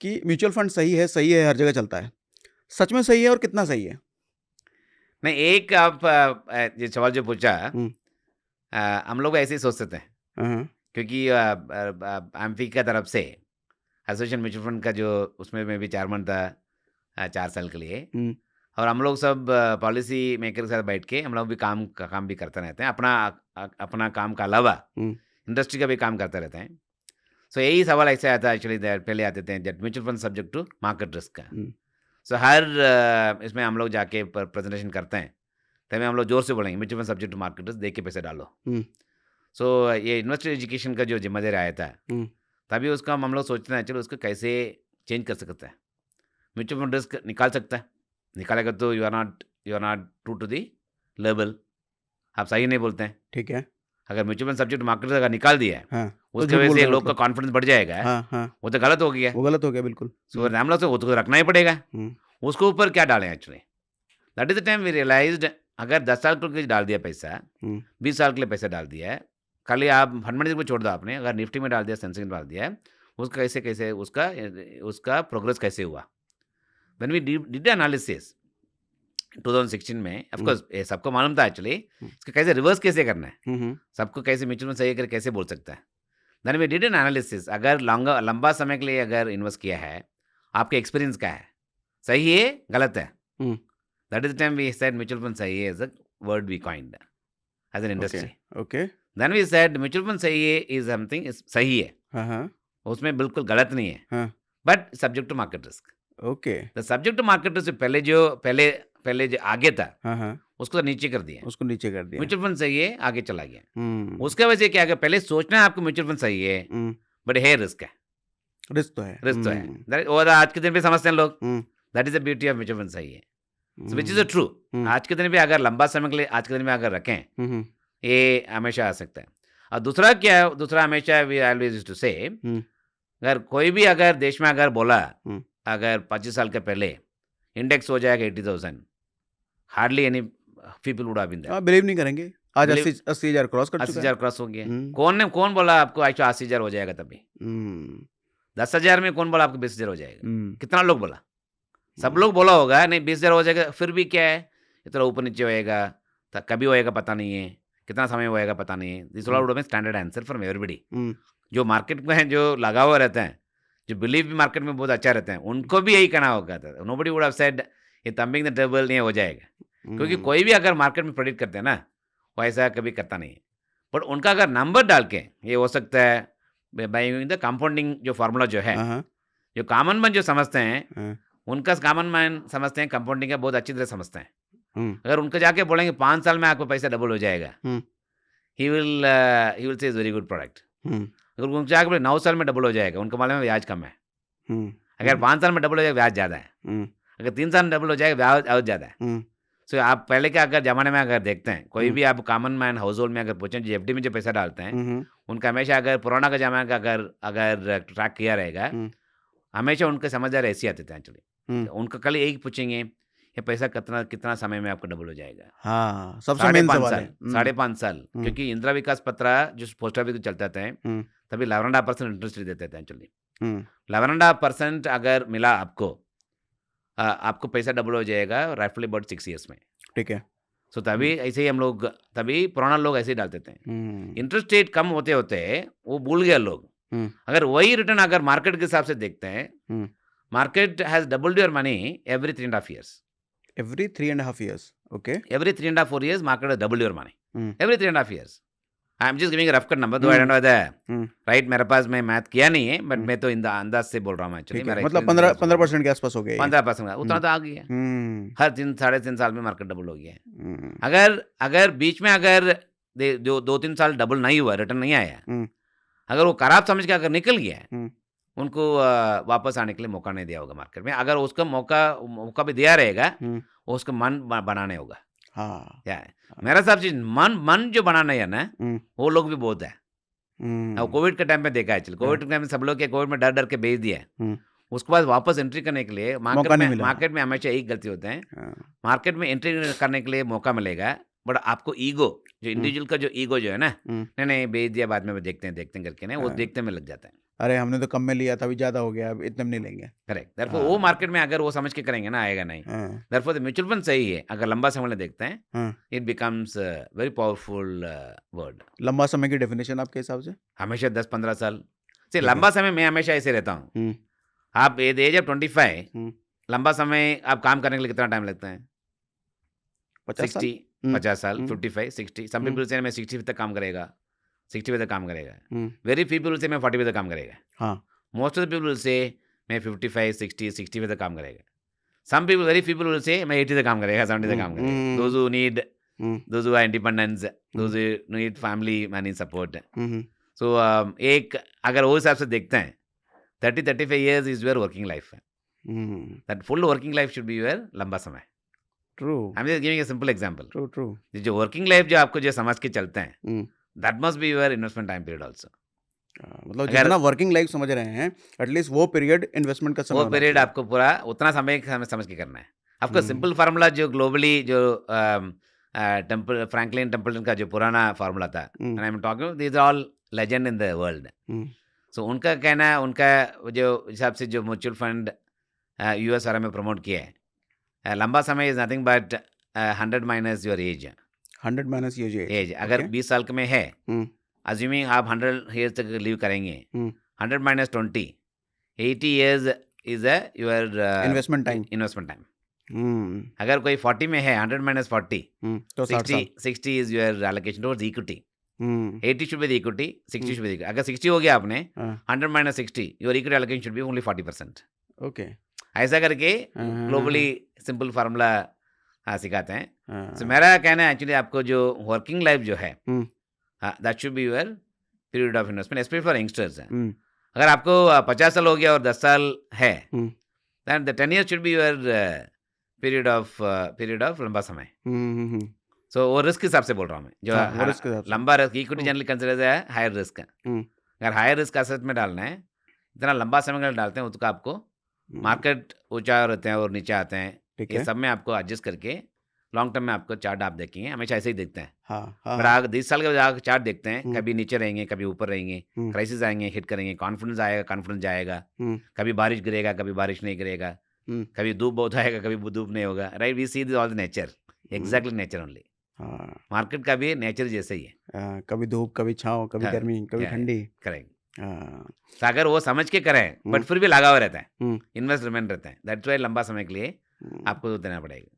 कि mutual fund सही है, हर जगह चलता है। सच में सही है और कितना सही है? नहीं, एक आप ये सवाल जो पूछा, हुँ। हम लोग ऐसे ही सोचते हैं, हाँ, क्योंकि एम्फी की तरफ से एसोसिएशन म्यूचुअल फंड का जो उसमें मैं भी चेयरमैन था 4 साल के लिए। हुँ, और हम लोग सब पॉलिसी मेकर के साथ बैठ के हम लोग भी काम भी करते रहते हैं, अपना काम का अलावा हुँ, इंडस्ट्री का भी काम करते रहते हैं। सो यही सवाल ऐसे आता है एक्चुअली, पहले आते थे that mutual fund subject to market risk का। हुँ, सो हर इसमें हम लोग जाके प्रेजेंटेशन करते हैं, तभी हम लोग जोर से बोलेंगे mutual fund subject to market risk, देख के पैसे डालो। हुँ, सो ये इन्वेस्टर एजुकेशन का जो जिम्मेदारी आया था, हुँ, तभी उसका हम लोग सोचते हैं चलो उसको कैसे चेंज कर सकते हैं। म्यूचुअल फंड रिस्क निकाल सकता है, निकालेगा तो you are not true to the level, आप सही नहीं बोलते हैं। ठीक है। अगर म्यूचुअल फंड सब्जेक्ट मार्केट अगर निकाल दिया है, हाँ, तो उसके झूठ वजह बोल से रहे हैं लोग का मतलब। कॉन्फिडेंस बढ़ जाएगा, हाँ, हाँ, वो तो गलत हो गया। वो गलत हो गया बिल्कुल। सो हम लोग से वो तो रखना ही पड़ेगा। हुँ, उसको ऊपर क्या डालें actually, that is the time we realized, अगर 10 साल के लिए डाल दिया पैसा, हुँ, 20 साल के लिए पैसा डाल दिया है, खाली आप फंड मैनेजर को छोड़ दो आपने, अगर निफ्टी में डाल दिया, सेंसेक्स में डाल दिया है, उसका कैसे कैसे उसका प्रोग्रेस कैसे हुआ। व्हेन वी डिड एनालिसिस 2016 में, ऑफ हुँ, कोर्स ये सबको मालूम था एक्चुअली, हुँ, इसका कैसे रिवर्स कैसे करना है, हुँ, हुँ, सबको कैसे म्यूचुअल में सही कर कैसे बोल सकता है। Then we did an analysis, अगर लंबा समय के लिए अगर इन्वेस्ट किया है, आपके एक्सपीरियंस क्या है, सही है गलत है। Hmm, that is the time we said mutual fund सही है as a word we coined as an okay, industry. Okay. Then we said mutual fund सही है इज समथिंग सही है, हाँ, हाँ, उसमें बिल्कुल गलत नहीं है, हाँ, but subject to market risk. Okay. The subject to market risk पहले जो आगे था, हाँ, हाँ, उसको तो नीचे कर दिया। उसको नीचे कर दिया। म्यूचुअल फंड सही है, आगे चला गया। हुँ, उसके वजह से क्या है, पहले सोचना है आपको म्यूचुअल फंड सही है, हुँ, बट है रिस्क है, रिस्क तो है। रिस्क तो है। हुँ, और आज के दिन भी समझते हैं लोग, hmm, that is the beauty of mutual fund सही है, विच इज हुँ, ट्रू। हुँ, आज के दिन भी अगर लंबा समय के लिए आज के दिन में अगर रखें, हुँ, हुँ, ये हमेशा आ सकता है। और दूसरा क्या है, दूसरा हमेशा वी ऑलवेज यूज्ड टू से, हुँ, अगर कोई भी अगर देश में अगर बोला, हुँ। अगर 25 साल के पहले इंडेक्स हो जाएगा 80,000, hardly any people would have been there. आप बिलीव नहीं करेंगे। आज बिलीव 80,000 क्रॉस कर चुका है। 80,000 क्रॉस हो गया। हुँ, कौन बोला आपको एक्चुअली 80,000 हो जाएगा तभी? हुँ, 10,000 में कौन बोला आपको 20,000 हो जाएगा? हुँ, कितना लोग बोला? सब हुँ, लोग बोला होगा नहीं 20,000 हो जाएगा, फिर भी क्या है, इतना ऊपर नीचे होएगा, कभी होएगा पता नहीं है, कितना समय होएगा पता नहीं है। This hmm, would be standard answer from everybody. Hmm, जो मार्केट में है, जो लगा हुआ रहता है, जो बिलीव भी मार्केट में बहुत अच्छा रहता है, उनको भी यही कहना होगा था। नोबडी वुड हैव सेड ये थंबिंग द टेबल नहीं हो जाएगा। क्योंकि हुँ, कोई भी अगर मार्केट में प्रेडिक्ट करते हैं ना, वो ऐसा कभी करता नहीं है। बट उनका अगर नंबर डाल के ये हो सकता है, बाय द कंपाउंडिंग जो फार्मूला जो है, हाँ, हाँ, जो कॉमन मैन जो समझते हैं, हाँ, उनका कॉमन मैन समझते हैं कंपाउंडिंग का बहुत अच्छी तरह समझते हैं। हुँ, अगर उनको जाके बोलेंगे 5 साल में आपको पैसा डबल हो जाएगा, hmm, he will say is very good product. Hmm, अगर उनको जाके बोले 9 साल में डबल हो जाएगा, उनको मालूम है ब्याज कम है। हुँ, अगर 5 साल में डबल हो जाएगा ब्याज ज़्यादा है। हुँ, अगर 3 साल में डबल हो जाएगा ब्याज और ज़्यादा है। हुँ, सो आप पहले के अगर ज़माने में अगर देखते हैं, कोई हुँ, भी आप कॉमन मैन हाउस होल्ड में अगर पूछें जो एफडी में जो पैसा डालते हैं, हुँ, हुँ, उनका हमेशा अगर पुराना का ज़माना का अगर अगर ट्रैक किया रहेगा, हुँ, हमेशा उनके समझदार ऐसे आते थे हुँ, एक्चुअली। उनको कल यही पूछेंगे, ये पैसा कितना कितना समय में आपको डबल हो जाएगा? हाँ, सबसे साढ़े मेन 5 सवाल है। साल, साढ़े 5 साल, हुँ, क्योंकि इंदिरा विकास पत्र जो पोस्ट ऑफिस में चलते थे, हुँ, तभी 11.5% इंटरेस्ट देते थे एक्चुअली। हुँ, 11.5% अगर मिला आपको, आपको पैसा डबल हो जाएगा राइटफुली अबाउट 6 ईयर्स में। ठीक है। सो हुँ, तभी ऐसे ही हम लोग, तभी पुराना लोग ऐसे ही डालते थे। हुँ, इंटरेस्ट रेट कम होते-होते वो भूल गए लोग। हुँ, अगर वही रिटर्न अगर मार्केट के हिसाब से देखते हैं, hmm, market has doubled your money every 3 1/2 years. Every 3 and half years, okay. Every 3 and a half 4 years, market has doubled your money. Hmm, Every 3 and a half years. I am just giving a rough cut number, though I hmm, don't know whether hmm, right, मेरे पास मैं math किया नहीं है, but हुँ, मैं तो अंदाज से बोल रहा हूँ एक्चुअली, ठीक है। मेरा मतलब एक्सपीरियंस 15 बेस्ड बोल रहा हूँ। 15% के आस-पास हो गया ये। 15% का उतना हुँ, तो आ गया है। हुँ, हर 3 साढ़े 3 साल में मार्केट डबल हो गया है। हुँ, अगर अगर बीच में अगर जो 2-3 साल डबल नहीं हुआ, रिटर्न नहीं आया, हुँ, अगर वो खराब समझ के अगर निकल गया है, हुँ, उनको वापस आने के लिए मौका नहीं दिया होगा मार्केट में। अगर उसका मौका भी दिया रहेगा, हुँ, उसका मन बनाने होगा। हाँ, क्या है, हाँ, मेरा हिसाब से मन जो बनाना है ना, हुँ, वो लोग भी बहुत है। अब हुँ, कोविड के टाइम पे देखा है, चल हाँ, कोविड के टाइम में सब लोग क्या कोविड में डर डर के बेच दिया है। हुँ, उसके बाद वापस एंट्री करने के लिए मौका नहीं मिला। मार्केट में हमेशा एक गलती होते हैं, हाँ, मार्केट में एंट्री करने के लिए मौका मिलेगा, बट आपको ईगो, जो हुँ, इंडिविजुअल का जो ईगो जो है ना, हुँ, नहीं नहीं बेच दिया बाद में देखते हैं करके ना, वो हाँ। देखते में लग जाता है। अरे हमने तो कम में लिया था, अभी ज़्यादा हो गया, अब इतने में नहीं लेंगे। करेक्ट। देयरफॉर वो हाँ, मार्केट में अगर वो समझ के करेंगे ना, आएगा नहीं। हाँ, देयरफॉर द म्यूचुअल फंड सही है, अगर लंबा समय में देखते हैं, हाँ। It becomes very powerful word. लंबा समय की डेफिनेशन आपके हिसाब से? हमेशा 10-15 साल से ठीक है। लंबा समय, मैं हमेशा ऐसे रहता हूँ। हुँ, आप एट द एज ऑफ 25 हुँ। लंबा समय आप काम करने के लिए कितना टाइम लगता है? 50 साल? 60, हुँ, 50 साल, हुँ, 55, 60। सम हुँ, पीपल से मैं 60 तक काम करेगा, 60 तक काम करेगा। हुँ। वेरी पीपल से मैं 40 तक काम करेगा। हाँ। मोस्ट ऑफ द पीपल से मैं 55, 60, 60 तक काम करेगा। Some people, very people will say मैं 80 तक काम करेगा, 70 तक हुँ, काम करेगा। Hmm, those who need, hmm, those who are independence, hmm, those who need family money support. Hmm, hmm, so एक अगर वो हिसाब से देखते हैं, 30-35 years is your working life. Hmm. That full working life should be your लंबा समय। True, I am just giving a simple example. True, true. जो वर्किंग लाइफ जो आपको जो समझ के चलते हैं, hmm. That must be your investment time period also. मतलब अगर जितना वर्किंग लाइफ समझ रहे हैं, एटलीस्ट वो पीरियड इन्वेस्टमेंट का समय वो होना पीरियड चाहिए। आपको पूरा उतना समय समझ के करना है। आपको हुँ, सिंपल फार्मूला जो ग्लोबली जो फ्रैंकलिन टेम्पल्टन का जो पुराना फार्मूला था, hmm, and I am talking, these are all legend in the world. Hmm, so उनका कहना है, उनका जो हिसाब से जो म्यूचुअल फंड यूएस वाला में प्रमोट किया है, लंबा समय is nothing but 100 minus your age. 100 minus ये एज। एज अगर ओके। 20 साल के में है, हुँ, अज्यूमिंग आप 100 ईयर्स तक लिव करेंगे, हुँ। 100 minus 20, 80 years is your investment time. Investment time. Hmm, अगर कोई 40 में है, 100 माइनस 40, हुँ। तो 60 60, साल। 60 is your allocation towards equity. Hmm, 80 should be the equity, 60 hmm. Should be the equity. अगर 60 हो गया आपने, हाँ, 100 minus 60, your equity allocation should be only 40%। Okay. ऐसा करके हाँ, हाँ, हाँ, ग्लोबली हाँ। सिंपल फार्मूला सिखाते हैं। सो हाँ। मेरा कहना है एक्चुअली आपको जो वर्किंग लाइफ जो है, hmm, that should be your period of investment, specially for youngsters. Hmm, अगर आपको 50 साल हो गया और 10 साल है, hmm, then the 10 years should be your period of लंबा समय। हुँ, हुँ, हुँ। सो वो रिस्क हिसाब से बोल रहा हूँ मैं, जो हाँ, वो रिस्क के हिसाब से। लंबा risk, equity true. Generally consider है हायर रिस्क। हुँ, अगर हायर रिस्क असेट में डालना है, इतना लंबा समय का डालते हैं, उसका आपको हुँ। मार्केट ऊंचा रहते हैं और नीचे आते हैं, ठीक ये है। सब में आपको एडजस्ट करके लॉन्ग टर्म में आपको चार्ट आप देखेंगे, हमेशा ऐसे ही देखते हैं। हाँ, हाँ, बट हाँ। आगे 20 साल के बाद चार्ट देखते हैं, हुँ, कभी नीचे रहेंगे, कभी ऊपर रहेंगे, हुँ, क्राइसिस आएंगे, हिट करेंगे, कॉन्फिडेंस आएगा, कॉन्फिडेंस जाएगा, हुँ, कभी बारिश गिरेगा, कभी बारिश नहीं गिरेगा, हुँ। कभी धूप बहुत आएगा, कभी धूप नहीं होगा। Right, we see this all the nature, exactly nature only. हाँ, मार्केट का भी नेचर जैसे ही है। कभी धूप, कभी छाँव, कभी हाँ, गर्मी, कभी ठंडी। करेक्ट। हाँ, तो अगर वो समझ के करें, बट हुँ, फिर भी लगा हुआ रहता है, हुँ, इन्वेस्ट रिमेन रहता है, दैट्स वाई लंबा समय के लिए हुँ। आपको देना पड़ेगा।